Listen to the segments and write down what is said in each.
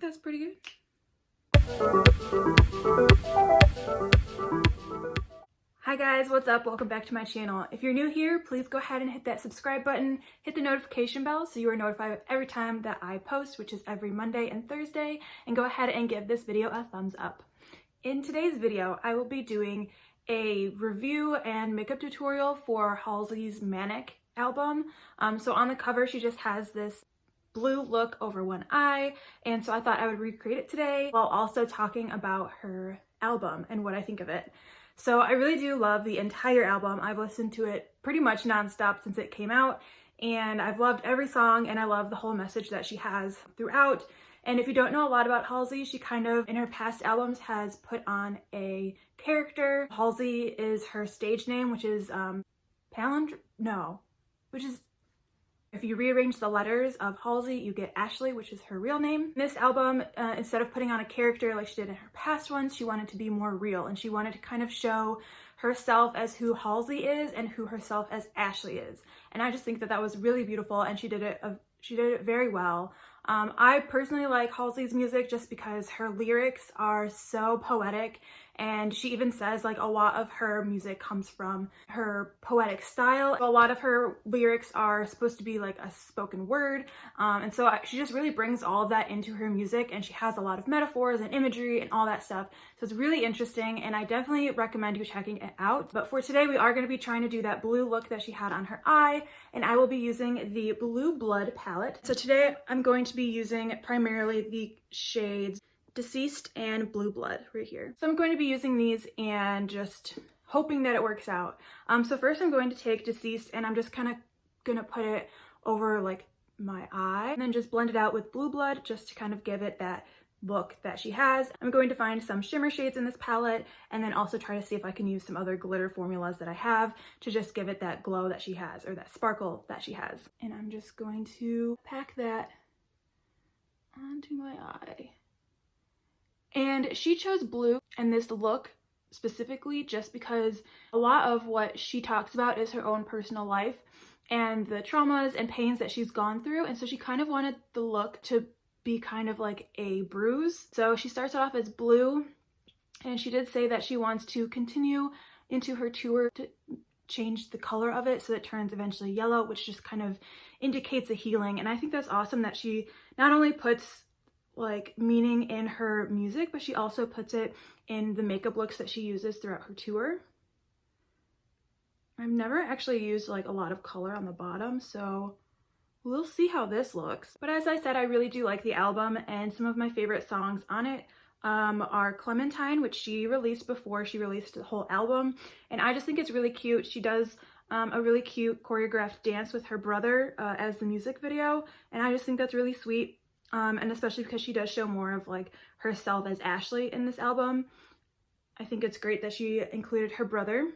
that's pretty good. Hi guys, what's up? Welcome back to my channel. If you're new here, please go ahead and hit that subscribe button, hit the notification bell so you are notified every time that I post, which is every Monday and Thursday, and go ahead and give this video a thumbs up. In today's video, I will be doing a review and makeup tutorial for Halsey's MANIC album. So on the cover, she just has this blue look over one eye, and so I thought I would recreate it today while also talking about her album and what I think of it. So I really do love the entire album. I've listened to it pretty much nonstop since it came out, and I've loved every song, and I love the whole message that she has throughout. And if you don't know a lot about Halsey, she kind of, in her past albums, has put on a character. Halsey is her stage name, which is if you rearrange the letters of Halsey, you get Ashley, which is her real name. In this album, instead of putting on a character like she did in her past ones, she wanted to be more real, and she wanted to kind of show herself as who Halsey is and who herself as Ashley is. And I just think that that was really beautiful, and she did it very well. I personally like Halsey's music just because her lyrics are so poetic, and she even says like a lot of her music comes from her poetic style. A lot of her lyrics are supposed to be like a spoken word, and so she just really brings all of that into her music, and she has a lot of metaphors and imagery and all that stuff. So it's really interesting, and I definitely recommend you checking it out. But for today, we are going to be trying to do that blue look that she had on her eye, and I will be using the Blue Blood palette. So today I'm going to be using primarily the shades Deceased and Blue Blood right here. So I'm going to be using these and just hoping that it works out. So first I'm going to take Deceased, and I'm just kind of gonna put it over like my eye, and then just blend it out with Blue Blood just to kind of give it that look that she has. I'm going to find some shimmer shades in this palette, and then also try to see if I can use some other glitter formulas that I have to just give it that glow that she has, or that sparkle that she has. And I'm just going to pack that onto my eye. And she chose blue and this look specifically just because a lot of what she talks about is her own personal life and the traumas and pains that she's gone through, and so she kind of wanted the look to be kind of like a bruise. So she starts it off as blue, and she did say that she wants to continue into her tour to change the color of it so it turns eventually yellow, which just kind of indicates a healing. And I think that's awesome that she not only puts like meaning in her music, but she also puts it in the makeup looks that she uses throughout her tour. I've never actually used like a lot of color on the bottom, so we'll see how this looks. But as I said, I really do like the album, and some of my favorite songs on it are Clementine, which she released before she released the whole album, and I just think it's really cute. She does a really cute choreographed dance with her brother as the music video, and I just think that's really sweet. And especially because she does show more of like herself as Ashley in this album. I think it's great that she included her brother.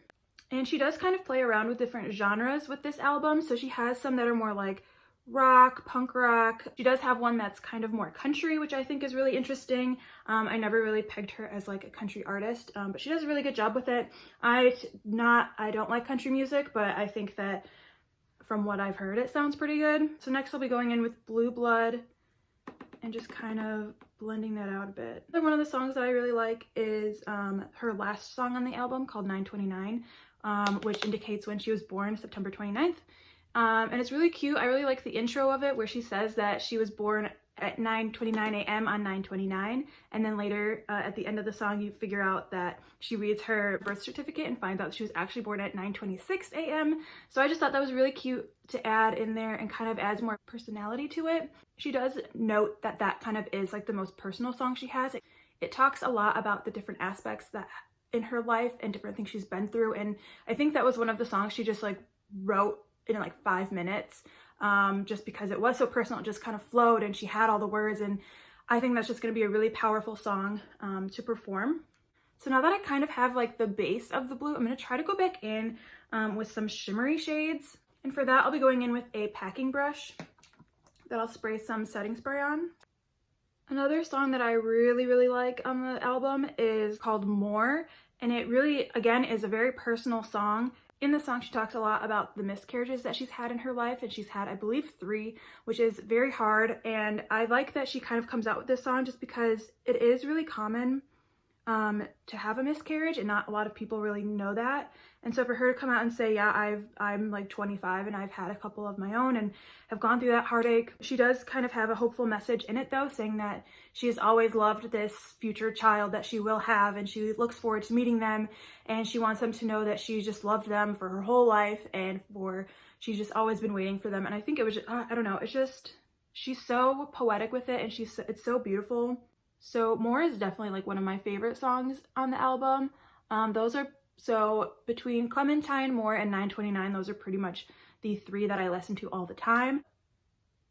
And she does kind of play around with different genres with this album. So she has some that are more like rock, punk rock. She does have one that's kind of more country, which I think is really interesting. I never really pegged her as like a country artist, but she does a really good job with it. I don't like country music, but I think that from what I've heard, it sounds pretty good. So next I'll be going in with Blue Blood and just kind of blending that out a bit. One of the songs that I really like is her last song on the album called 9/29, which indicates when she was born, September 29th. And it's really cute. I really like the intro of it where she says that she was born at 9:29 a.m. on 9/29, and then later at the end of the song you figure out that she reads her birth certificate and finds out she was actually born at 9:26 a.m. So I just thought that was really cute to add in there and kind of adds more personality to it. She does note that that kind of is like the most personal song she has. It talks a lot about the different aspects that in her life and different things she's been through, and I think that was one of the songs she just like wrote in like 5 minutes. Just because it was so personal, it just kind of flowed, and she had all the words, and I think that's just going to be a really powerful song to perform. So now that I kind of have like the base of the blue, I'm going to try to go back in with some shimmery shades, and for that I'll be going in with a packing brush that I'll spray some setting spray on. Another song that I really like on the album is called More, and it really, again, is a very personal song. In the song, she talks a lot about the miscarriages that she's had in her life, and she's had, I believe, 3, which is very hard. And I like that she kind of comes out with this song just because it is really common to have a miscarriage, and not a lot of people really know that. And so for her to come out and say, yeah, I'm like 25 and I've had a couple of my own and have gone through that heartache. She does kind of have a hopeful message in it though, saying that she has always loved this future child that she will have, and she looks forward to meeting them, and she wants them to know that she just loved them for her whole life, and she's just always been waiting for them. And I think it was just, I don't know, it's just, she's so poetic with it, and it's so beautiful. So More is definitely like one of my favorite songs on the album. So between Clementine, More, and 929, those are pretty much the 3 that I listen to all the time.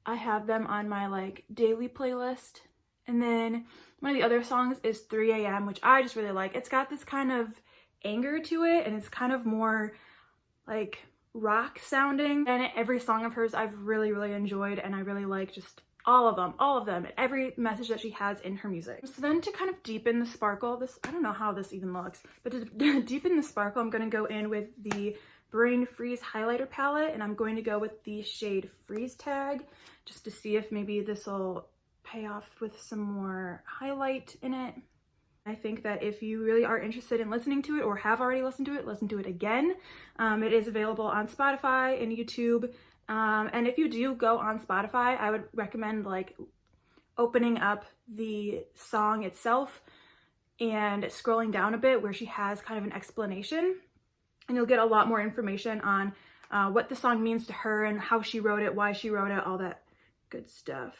I have them on my like daily playlist. And then one of the other songs is 3 a.m., which I just really like. It's got this kind of anger to it, and it's kind of more like rock sounding. And every song of hers I've really, really enjoyed, and I really like just all of them, every message that she has in her music. So then to kind of deepen the sparkle, I don't know how this even looks, but to deepen the sparkle, I'm going to go in with the Brain Freeze highlighter palette, and I'm going to go with the shade Freeze Tag just to see if maybe this will pay off with some more highlight in it. I think that if you really are interested in listening to it, or have already listened to it, listen to it again. It is available on Spotify and YouTube. And if you do go on Spotify, I would recommend like opening up the song itself and scrolling down a bit where she has kind of an explanation, and you'll get a lot more information on what the song means to her and how she wrote it, why she wrote it, all that good stuff.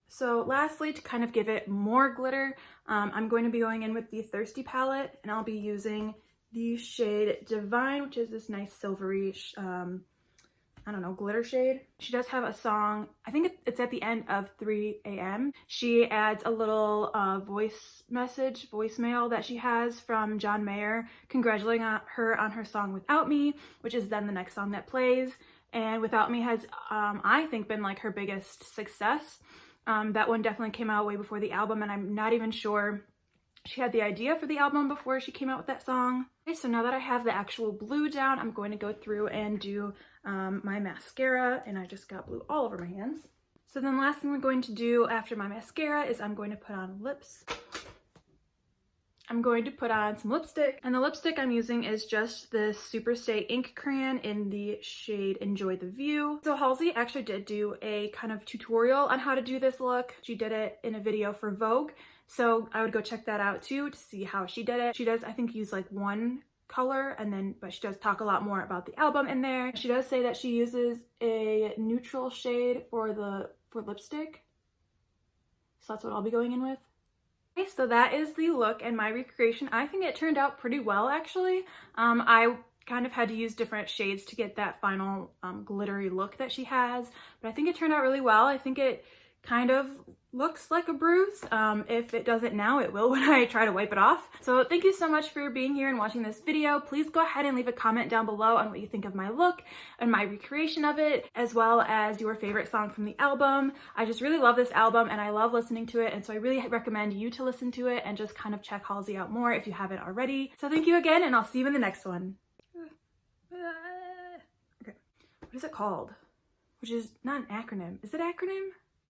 So lastly, to kind of give it more glitter, I'm going to be going in with the Thirsty palette, and I'll be using the shade Divine, which is this nice silvery I don't know, glitter shade. She does have a song, I think it's at the end of 3 a.m. She adds a little voicemail that she has from John Mayer congratulating her on her song Without Me, which is then the next song that plays. And Without Me has, I think, been like her biggest success. That one definitely came out way before the album, and I'm not even sure she had the idea for the album before she came out with that song. Okay, so now that I have the actual blue down, I'm going to go through and do my mascara, and I just got blue all over my hands. So then last thing I'm going to do after my mascara is I'm going to put on lips. I'm going to put on some lipstick, and the lipstick I'm using is just this Superstay ink crayon in the shade Enjoy the View. So Halsey actually did do a kind of tutorial on how to do this look. She did it in a video for Vogue, so I would go check that out too to see how she did it. She does, I think, use like one color, but she does talk a lot more about the album in there. She does say that she uses a neutral shade for lipstick, so that's what I'll be going in with. Okay, so that is the look and my recreation. I think it turned out pretty well, actually. I kind of had to use different shades to get that final glittery look that she has, but I think it turned out really well. I think it kind of looks like a bruise. If it doesn't now, it will when I try to wipe it off. So thank you so much for being here and watching this video. Please go ahead and leave a comment down below on what you think of my look and my recreation of it, as well as your favorite song from the album. I just really love this album, and I love listening to it, and so I really recommend you to listen to it and just kind of check Halsey out more if you haven't already. So thank you again, and I'll see you in the next one. Okay, what is it called? Which is not an acronym. Is it acronym?